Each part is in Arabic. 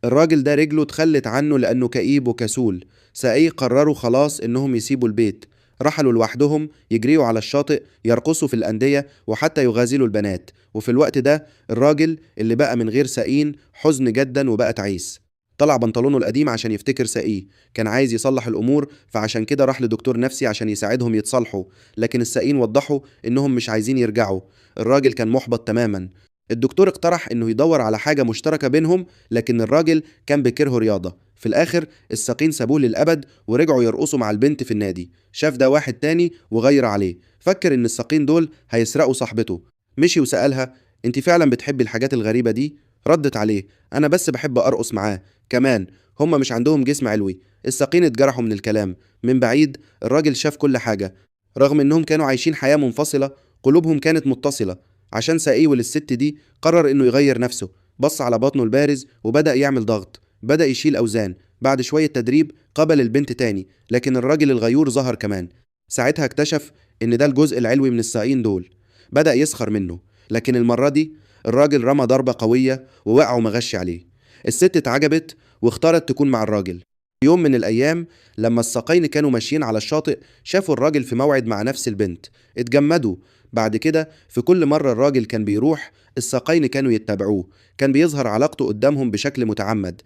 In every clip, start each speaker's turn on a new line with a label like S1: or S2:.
S1: الراجل ده رجله اتخلت عنه لأنه كئيب وكسول. ساقيه قرروا خلاص إنهم يسيبوا البيت. رحلوا لوحدهم يجريوا على الشاطئ، يرقصوا في الأندية، وحتى يغازلوا البنات. وفي الوقت ده الراجل اللي بقى من غير ساقين حزن جدا وبقى تعيس. طلع بنطلونه القديم عشان يفتكر ساقيه. كان عايز يصلح الأمور، فعشان كده راح لدكتور نفسي عشان يساعدهم يتصالحوا. لكن الساقين وضحوا إنهم مش عايزين يرجعوا. الراجل كان محبط تماما. الدكتور اقترح إنه يدور على حاجة مشتركة بينهم، لكن الراجل كان بيكره رياضة. في الآخر الساقين سابوه للأبد ورجعوا يرقصوا مع البنت في النادي. شاف ده واحد تاني وغير عليه، فكر إن الساقين دول هيسرقوا صاحبته. مشي وسألها: انت فعلا بتحبي الحاجات الغريبة دي؟ ردت عليه: انا بس بحب ارقص معاه. كمان هما مش عندهم جسم علوي. الساقين اتجرحوا من الكلام. من بعيد الراجل شاف كل حاجة. رغم انهم كانوا عايشين حياة منفصلة، قلوبهم كانت متصلة. عشان ساقيه وللست دي قرر انه يغير نفسه. بص على بطنه البارز وبدأ يعمل ضغط. بدأ يشيل أوزان. بعد شوية تدريب قبل البنت تاني، لكن الراجل الغيور ظهر كمان. ساعتها اكتشف إن ده الجزء العلوي من الساقين دول. بدأ يسخر منه. لكن المرة دي الراجل رمى ضربة قوية ووقع ومغشي عليه. الست اتعجبت واختارت تكون مع الراجل. يوم من الأيام لما الساقين كانوا ماشيين على الشاطئ، شافوا الراجل في موعد مع نفس البنت. اتجمدوا. بعد كده في كل مرة الراجل كان بيروح، الساقين كانوا يتبعوه. كان بيظهر علاقته قدامهم بشكل متعمد.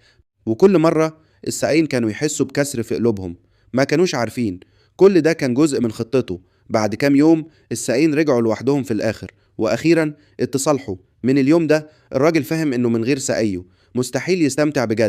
S1: وكل مرة الساقين كانوا يحسوا بكسر في قلوبهم. ما كانوش عارفين. كل ده كان جزء من خطته. بعد كام يوم الساقين رجعوا لوحدهم في الآخر، وأخيرا اتصالحوا. من اليوم ده الراجل فهم إنه من غير ساقيه مستحيل يستمتع بجد.